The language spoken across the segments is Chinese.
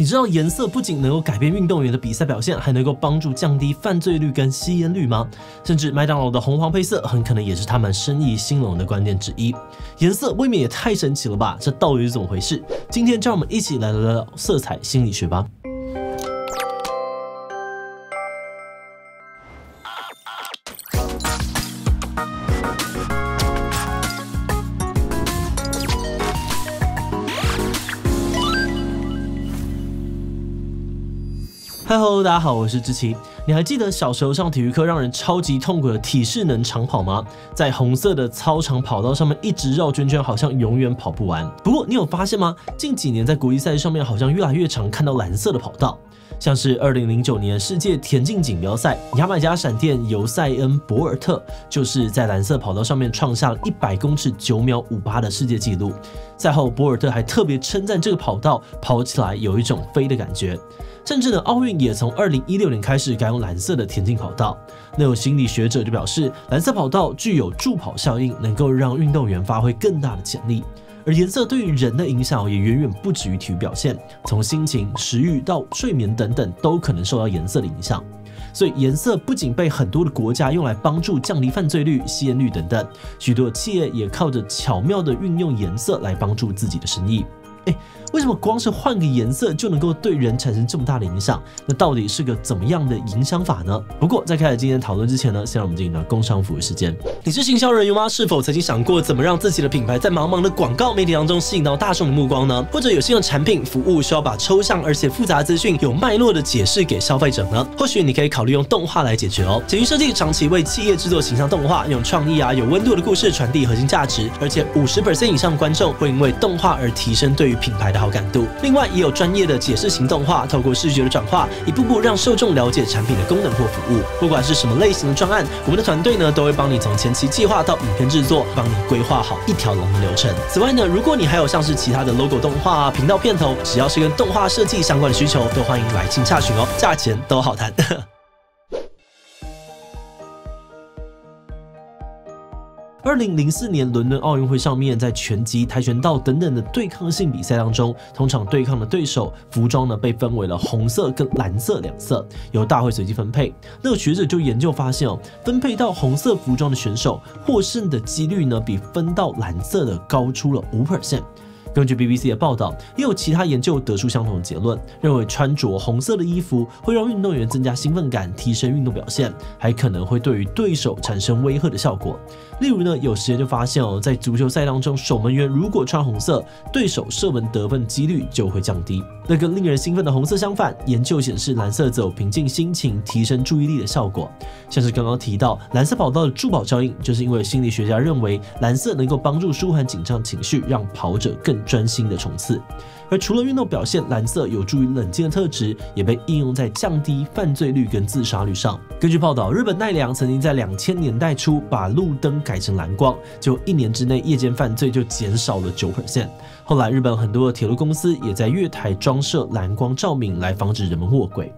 你知道颜色不仅能够改变运动员的比赛表现，还能够帮助降低犯罪率跟吸烟率吗？甚至麦当劳的红黄配色很可能也是他们生意兴隆的关键之一。颜色未免也太神奇了吧？这到底是怎么回事？今天就让我们一起来聊聊色彩心理学吧。Hello， 大家好，我是志奇。你还记得小时候上体育课让人超级痛苦的体适能长跑吗？在红色的操场跑道上面一直绕圈圈，好像永远跑不完。不过你有发现吗？近几年在国际赛上面好像越来越常看到蓝色的跑道。像是2009年世界田径锦标赛，牙买加闪电尤塞恩·博尔特就是在蓝色跑道上面创下了100公尺9秒58的世界纪录。赛后，博尔特还特别称赞这个跑道跑起来有一种飞的感觉。甚至呢，奥运也从2016年开始改用蓝色的田径跑道。那有心理学者就表示，蓝色跑道具有助跑效应，能够让运动员发挥更大的潜力。而颜色对于人的影响也远远不止于体育表现，从心情、食欲到睡眠等等，都可能受到颜色的影响。所以颜色不仅被很多的国家用来帮助降低犯罪率、吸烟率等等，许多企业也靠着巧妙的运用颜色来帮助自己的生意。为什么光是换个颜色就能够对人产生这么大的影响？那到底是个怎么样的影响法呢？不过在开始今天讨论之前呢，先让我们进行到工商服务时间。你是行销人员吗？是否曾经想过怎么让自己的品牌在茫茫的广告媒体当中吸引到大众的目光呢？或者有些的产品服务需要把抽象而且复杂的资讯有脉络的解释给消费者呢？或许你可以考虑用动画来解决哦。简讯设计长期为企业制作形象动画，用创意有温度的故事传递核心价值，而且50% 以上的观众会因为动画而提升对于品牌的好感度。另外也有专业的解释型动画，透过视觉的转化，一步步让受众了解产品的功能或服务。不管是什么类型的专案，我们的团队呢都会帮你从前期计划到影片制作，帮你规划好一条龙的流程。此外呢，如果你还有像是其他的 logo 动画频道片头，只要是跟动画设计相关的需求，都欢迎来信洽询哦，价钱都好谈。2004年伦敦奥运会上面，在拳击、跆拳道等等的对抗性比赛当中，通常对抗的对手服装呢被分为了红色跟蓝色两色，由大会随机分配。那个学者就研究发现分配到红色服装的选手获胜的几率呢，比分到蓝色的高出了5%。根据 BBC 的报道，也有其他研究得出相同的结论，认为穿着红色的衣服会让运动员增加兴奋感，提升运动表现，还可能会对于对手产生威吓的效果。例如呢，有实验就发现在足球赛当中，守门员如果穿红色，对手射门得分几率就会降低。那跟令人兴奋的红色相反，研究显示蓝色则有平静心情、提升注意力的效果。像是刚刚提到蓝色跑道的助跑效应，就是因为心理学家认为蓝色能够帮助舒缓紧张情绪，让跑者更专心的冲刺。而除了运动表现，蓝色有助于冷静的特质也被应用在降低犯罪率跟自杀率上。根据报道，日本奈良曾经在2000年代初把路灯改成蓝光，就1年之内夜间犯罪就减少了9%。后来日本很多的铁路公司也在月台装设蓝光照明来防止人们卧轨。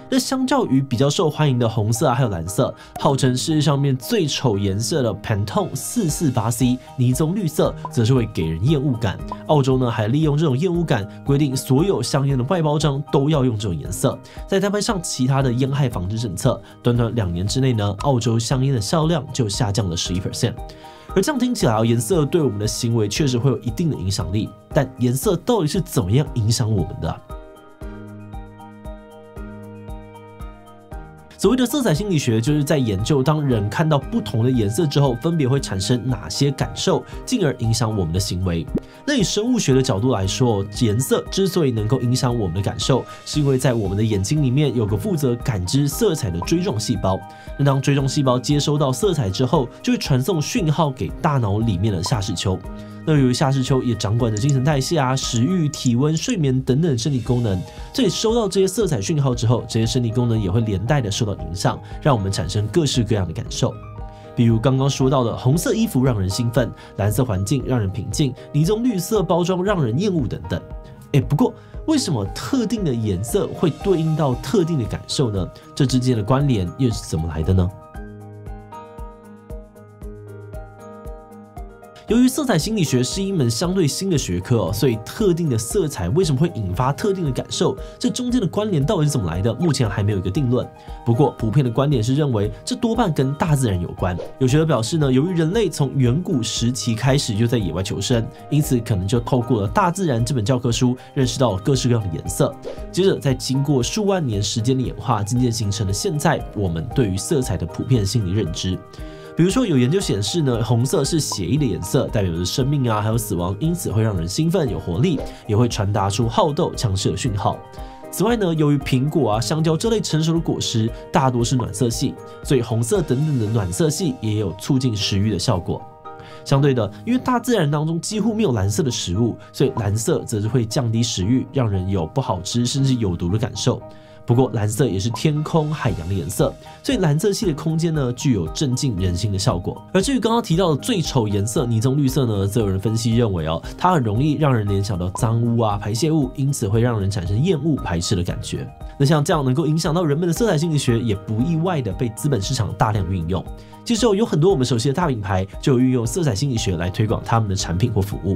那相较于比较受欢迎的红色还有蓝色，号称世界上面最丑颜色的 Pantone 448C 泥棕绿色，则是会给人厌恶感。澳洲呢还利用这种厌恶感，规定所有香烟的外包装都要用这种颜色，再搭配上其他的烟害防治政策，短短2年之内呢，澳洲香烟的销量就下降了11%。而这样听起来颜色对我们的行为确实会有一定的影响力，但颜色到底是怎么样影响我们的？所谓的色彩心理学，就是在研究当人看到不同的颜色之后，分别会产生哪些感受，进而影响我们的行为。那以生物学的角度来说，颜色之所以能够影响我们的感受，是因为在我们的眼睛里面有个负责感知色彩的锥状细胞。那当锥状细胞接收到色彩之后，就会传送讯号给大脑里面的下视丘。那由于下视丘也掌管着精神代谢食欲、体温、睡眠等等生理功能，所以收到这些色彩讯号之后，这些生理功能也会连带的受到影响，让我们产生各式各样的感受。比如刚刚说到的红色衣服让人兴奋，蓝色环境让人平静，泥棕绿色包装让人厌恶等等。不过为什么特定的颜色会对应到特定的感受呢？这之间的关联又是怎么来的呢？由于色彩心理学是一门相对新的学科所以特定的色彩为什么会引发特定的感受，这中间的关联到底是怎么来的，目前还没有一个定论。不过普遍的观点是认为这多半跟大自然有关。有学者表示呢，由于人类从远古时期开始就在野外求生，因此可能就透过了大自然这本教科书认识到了各式各样的颜色，接着再经过数万年时间的演化，渐渐形成了现在我们对于色彩的普遍心理认知。比如说有研究显示呢，红色是血液的颜色，代表着生命还有死亡，因此会让人兴奋有活力，也会传达出好斗强势的讯号。此外呢，由于苹果香蕉这类成熟的果实大多是暖色系，所以红色等等的暖色系也有促进食欲的效果。相对的，因为大自然当中几乎没有蓝色的食物，所以蓝色则是会降低食欲，让人有不好吃甚至有毒的感受。不过蓝色也是天空海洋的颜色，所以蓝色系的空间呢具有镇静人心的效果。而至于刚刚提到的最丑颜色泥棕绿色呢，则有人分析认为它很容易让人联想到脏污排泄物，因此会让人产生厌恶排斥的感觉。那像这样能够影响到人们的色彩心理学，也不意外的被资本市场大量运用。其实有很多我们熟悉的大品牌就有运用色彩心理学来推广他们的产品或服务。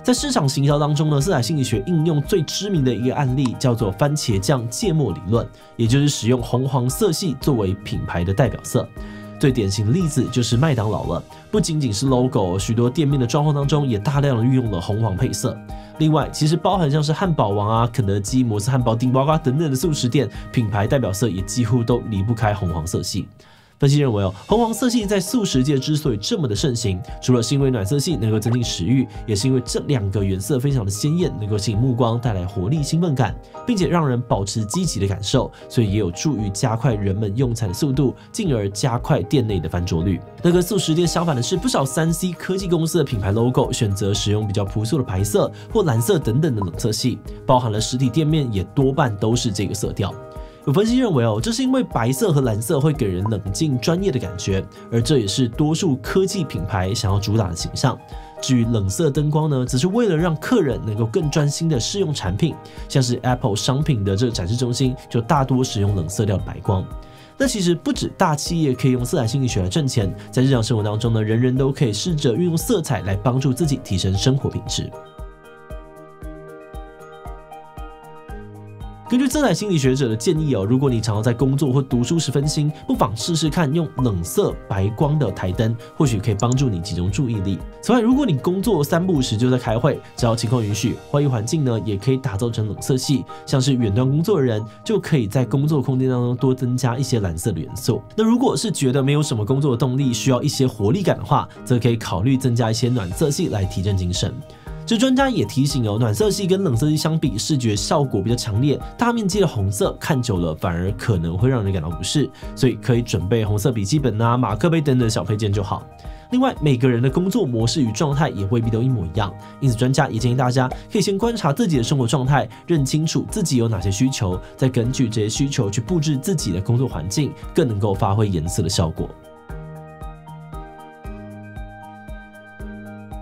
在市场行销当中呢，色彩心理学应用最知名的一个案例叫做番茄酱芥末理论，也就是使用红黄色系作为品牌的代表色。最典型的例子就是麦当劳了，不仅仅是 logo， 许多店面的装潢当中也大量的运用了红黄配色。另外，其实包含像是汉堡王肯德基、摩斯汉堡、顶呱呱等等的速食店，品牌代表色也几乎都离不开红黄色系。分析认为红黄色系在素食界之所以这么的盛行，除了是因为暖色系能够增进食欲，也是因为这两个原色非常的鲜艳，能够吸引目光，带来活力、兴奋感，并且让人保持积极的感受，所以也有助于加快人们用餐的速度，进而加快店内的翻桌率。那跟素食店相反的是，不少3C 科技公司的品牌 logo 选择使用比较朴素的白色或蓝色等等的冷色系，包含了实体店面也多半都是这个色调。有分析认为这是因为白色和蓝色会给人冷静专业的感觉，而这也是多数科技品牌想要主打的形象。至于冷色灯光呢，则是为了让客人能够更专心的试用产品，像是 Apple 商品的这个展示中心就大多使用冷色调的白光。那其实不止大企业可以用色彩心理学来挣钱，在日常生活当中呢，人人都可以试着运用色彩来帮助自己提升生活品质。根据色彩心理学者的建议如果你常常在工作或读书时分心，不妨试试看用冷色白光的台灯，或许可以帮助你集中注意力。此外，如果你工作3不5时就在开会，只要情况允许，会议环境呢也可以打造成冷色系，像是远端工作的人就可以在工作空间当中多增加一些蓝色的元素。那如果是觉得没有什么工作的动力，需要一些活力感的话，则可以考虑增加一些暖色系来提振精神。这专家也提醒暖色系跟冷色系相比，视觉效果比较强烈，大面积的红色看久了反而可能会让人感到不适，所以可以准备红色笔记本马克杯等等小配件就好。另外，每个人的工作模式与状态也未必都一模一样，因此专家也建议大家可以先观察自己的生活状态，认清楚自己有哪些需求，再根据这些需求去布置自己的工作环境，更能够发挥颜色的效果。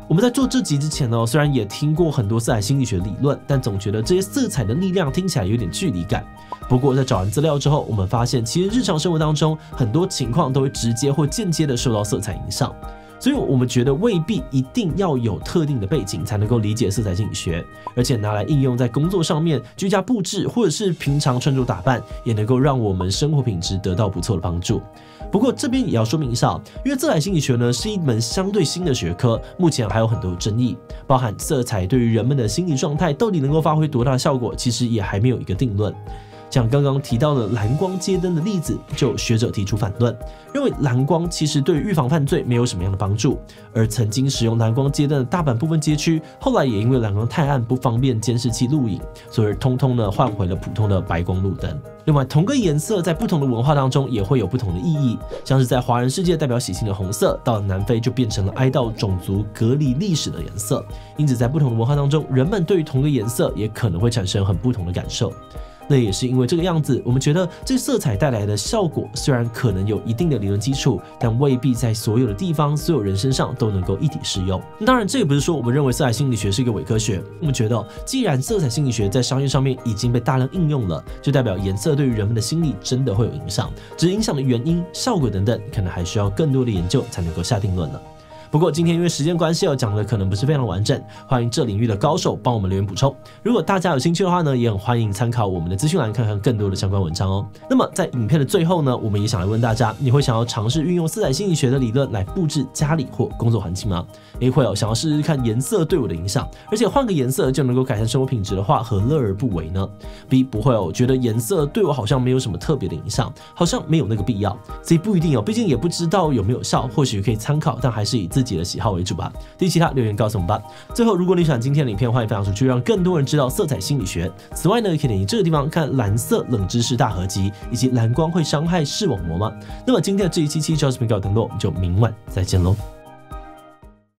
我们在做这集之前虽然也听过很多色彩心理学理论，但总觉得这些色彩的力量听起来有点距离感。不过在找完资料之后，我们发现其实日常生活当中很多情况都会直接或间接的受到色彩影响。所以我们觉得未必一定要有特定的背景才能够理解色彩心理学，而且拿来应用在工作上面，居家布置或者是平常穿着打扮，也能够让我们生活品质得到不错的帮助。不过这边也要说明一下，因为色彩心理学呢是一门相对新的学科，目前还有很多争议，包含色彩对于人们的心理状态到底能够发挥多大的效果，其实也还没有一个定论。像刚刚提到的蓝光街灯的例子，就有学者提出反论，认为蓝光其实对于预防犯罪没有什么样的帮助，而曾经使用蓝光街灯的大半部分街区，后来也因为蓝光太暗不方便监视器录影，所以通通换回了普通的白光路灯。另外，同个颜色在不同的文化当中也会有不同的意义，像是在华人世界代表喜庆的红色，到了南非就变成了哀悼种族隔离历史的颜色。因此，在不同的文化当中，人们对于同个颜色也可能会产生很不同的感受。那也是因为这个样子，我们觉得这色彩带来的效果虽然可能有一定的理论基础，但未必在所有的地方、所有人身上都能够一体适用。当然，这也不是说我们认为色彩心理学是一个伪科学。我们觉得，既然色彩心理学在商业上面已经被大量应用了，就代表颜色对于人们的心理真的会有影响，只是影响的原因、效果等等，可能还需要更多的研究才能够下定论了。不过今天因为时间关系，讲的可能不是非常完整，欢迎这领域的高手帮我们留言补充。如果大家有兴趣的话呢，也很欢迎参考我们的资讯栏看看更多的相关文章哦。那么在影片的最后呢，我们也想来问大家，你会想要尝试运用色彩心理学的理论来布置家里或工作环境吗？会想要试试看颜色对我的影响，而且换个颜色就能够改善生活品质的话，何乐而不为呢？ B 不会觉得颜色对我好像没有什么特别的影响，好像没有那个必要。C 不一定毕竟也不知道有没有效，或许可以参考，但还是以自己的喜好为主吧。其他留言告诉我们吧。最后，如果你喜欢今天的影片，欢迎分享出去，让更多人知道色彩心理学。此外呢，也可以点击这个地方看蓝色冷知识大合集，以及蓝光会伤害视网膜吗？那么今天的这一期就到这边告一段落，就明晚再见喽。